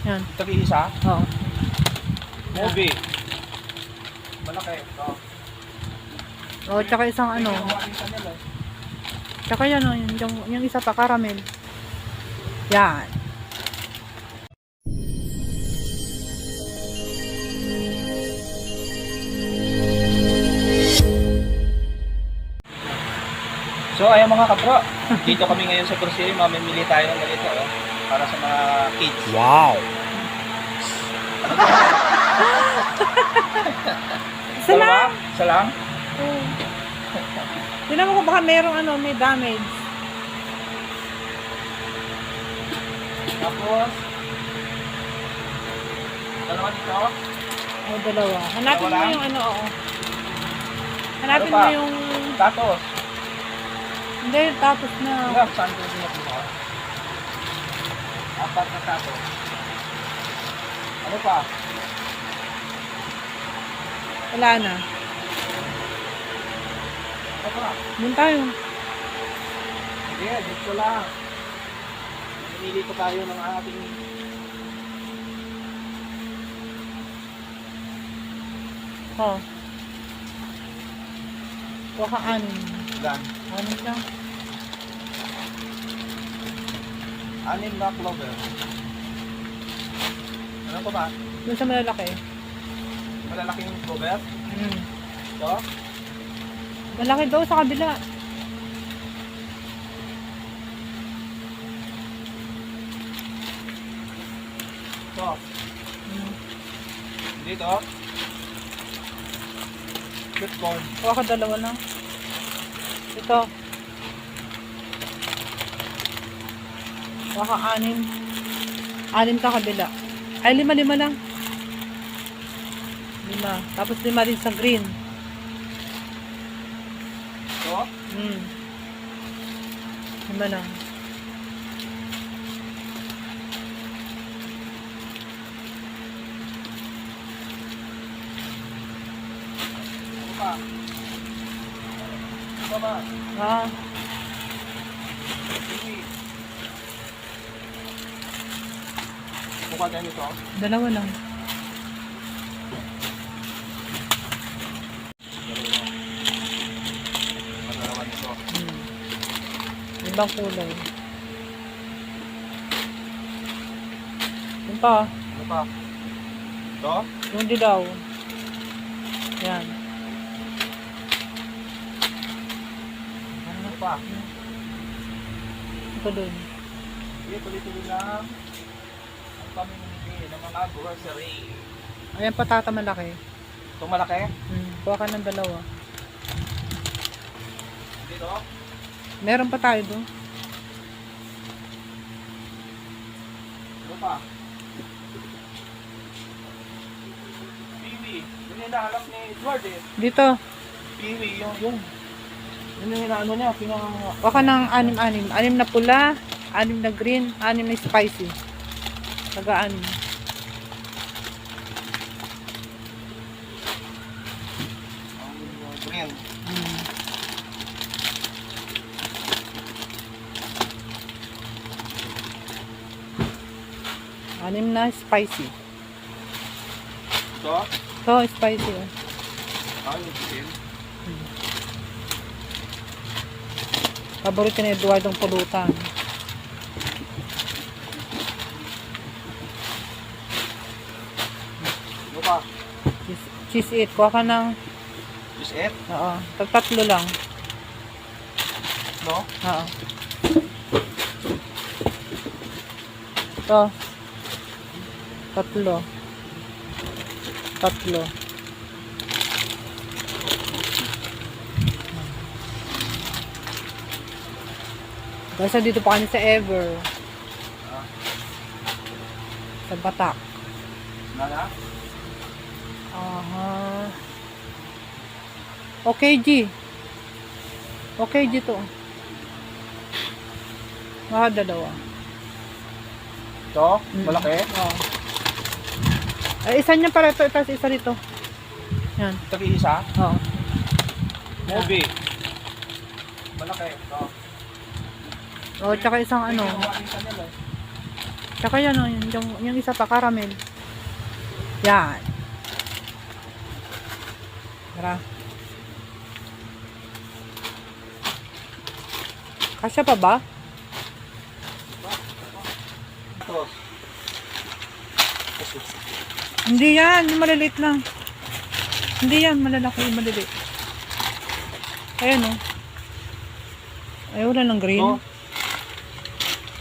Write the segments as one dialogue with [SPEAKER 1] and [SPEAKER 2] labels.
[SPEAKER 1] Yan.
[SPEAKER 2] Tag-iisa?
[SPEAKER 1] Oo.
[SPEAKER 2] Movie. Malaki. Ito.
[SPEAKER 1] Oo, tsaka isang ano. Tsaka yan, oh, yung isa pa, caramel. Yan.
[SPEAKER 2] So ayan mga kapro, dito kami ngayon sa grocery, mamimili tayo ng ganito para sa mga kids.
[SPEAKER 3] Wow!
[SPEAKER 1] Isa lang.
[SPEAKER 2] Isa lang?
[SPEAKER 1] Tignan mo ko baka merong ano, may damage.
[SPEAKER 2] Tapos, dalawa dito.
[SPEAKER 1] O, dalawa. Hanapin
[SPEAKER 2] Dalawa
[SPEAKER 1] mo
[SPEAKER 2] lang?
[SPEAKER 1] yung ano, oo. Hanapin
[SPEAKER 2] Ano pa?
[SPEAKER 1] mo yung...
[SPEAKER 2] Tapos,
[SPEAKER 1] Hindi, tapos na.
[SPEAKER 2] saan ko din mo? Apat na tapos. Ano pa?
[SPEAKER 1] Wala na.
[SPEAKER 2] Ano pa?
[SPEAKER 1] Doon tayo.
[SPEAKER 2] Hindi, dito lang. Pinili ko tayo ng ating...
[SPEAKER 1] Oh. Baka anin.
[SPEAKER 2] Ilan?
[SPEAKER 1] Anin lang.
[SPEAKER 2] 6 na clover. Ano pa ba?
[SPEAKER 1] Doon sa malalaki.
[SPEAKER 2] Malalaking clover? Ito?
[SPEAKER 1] Malaki daw sa kabila.
[SPEAKER 2] Ito? Dito? Sweet corn.
[SPEAKER 1] Baka dalawa lang. Ito. Baka anim. Anim sa kabila. Ay, 5 lang. 5. Tapos 5 din sa green.
[SPEAKER 2] Ito?
[SPEAKER 1] 5 lang.
[SPEAKER 2] Ano pa? Ano ba?
[SPEAKER 1] Ah,
[SPEAKER 2] Sige. Mukha tayo nito.
[SPEAKER 1] dalawa lang.
[SPEAKER 2] Madalawa nito.
[SPEAKER 1] Ibang kulay. Yun pa.
[SPEAKER 2] Ano pa? Ito?
[SPEAKER 1] Yung dilaw. Yan.
[SPEAKER 2] Ano pa?
[SPEAKER 1] Ito dun.
[SPEAKER 2] Sige, tuloy-tuloy lang. Ang kami namimili ng mga grocery.
[SPEAKER 1] Ayan patata malaki.
[SPEAKER 2] Itong malaki?
[SPEAKER 1] Kuha ka ng dalawa.
[SPEAKER 2] Dito?
[SPEAKER 1] Meron pa tayo doon.
[SPEAKER 2] Ano pa? Piwi. Yun yung nahanap ni Edward eh.
[SPEAKER 1] Dito.
[SPEAKER 2] Piwi, yung yun yung inaano niya,
[SPEAKER 1] Kuha ka ng 6. 6 na pula, 6 na green, 6 na spicy. Taga-anim.
[SPEAKER 2] green.
[SPEAKER 1] Anim na spicy.
[SPEAKER 2] Ito?
[SPEAKER 1] Ito, spicy. Oh.
[SPEAKER 2] Yung chicken.
[SPEAKER 1] Paborito ni Eduardo ang pulutan.
[SPEAKER 2] Ano pa?
[SPEAKER 1] Cheese it. Kuha ka ng...
[SPEAKER 2] Is it?
[SPEAKER 1] Oo. Tatlo lang.
[SPEAKER 2] No?
[SPEAKER 1] Oo. Ito. Tatlo. Kasi dito pa kami sa Ever. Sa Batak.
[SPEAKER 2] Nala?
[SPEAKER 1] Aha. Okay, G. Okay, G to. Dalawa.
[SPEAKER 2] Ito? Malaki?
[SPEAKER 1] Oo. Ay, isa niya para ito. Tapos isa dito. Yan.
[SPEAKER 2] Tag-iisa?
[SPEAKER 1] Oo.
[SPEAKER 2] Movie. Malaki. Ito.
[SPEAKER 1] Oo, tsaka isang ano. Tsaka yan o, yung isa pa, caramel. Yan. Tara. Kasya pa ba?
[SPEAKER 2] Ito.
[SPEAKER 1] Hindi yan, yung maliliit lang. Hindi yan, malalaki yung maliliit. Ayan o. Ay, wala ng green.
[SPEAKER 2] Ito.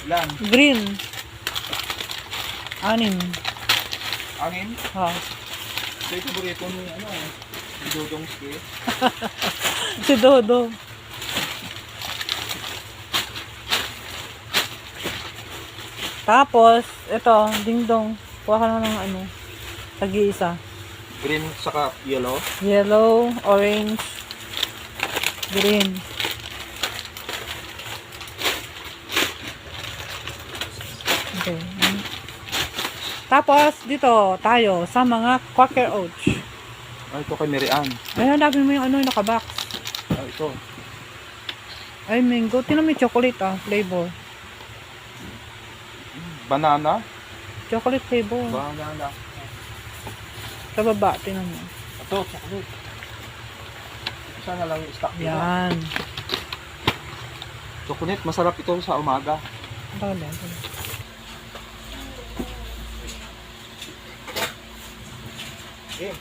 [SPEAKER 2] Ilan?
[SPEAKER 1] Green. 6.
[SPEAKER 2] Angin?
[SPEAKER 1] Ha.
[SPEAKER 2] Ito yung paborito ni, ano, ni Dodong Ski.
[SPEAKER 1] Si Dodo. Tapos, ito, dingdong. Kuha ka na ng ano, tag-iisa.
[SPEAKER 2] Green saka yellow.
[SPEAKER 1] Yellow, orange, green. Okay. Tapos, dito tayo sa mga Quaker Oats.
[SPEAKER 2] Ay, ito kay Mary Ann.
[SPEAKER 1] Ayun, lagi mo yung ano, yung nakabox.
[SPEAKER 2] Ay, ito.
[SPEAKER 1] Ay, mango. Tinan mo yung chocolate flavor.
[SPEAKER 2] Banana.
[SPEAKER 1] Chocolate flavor.
[SPEAKER 2] Banana.
[SPEAKER 1] Sa baba, tinan mo.
[SPEAKER 2] Ito, chocolate. Sana lang yung stock nila.
[SPEAKER 1] Yan.
[SPEAKER 2] Chocolate, masarap ito sa umaga.
[SPEAKER 1] Wala.
[SPEAKER 2] Okay.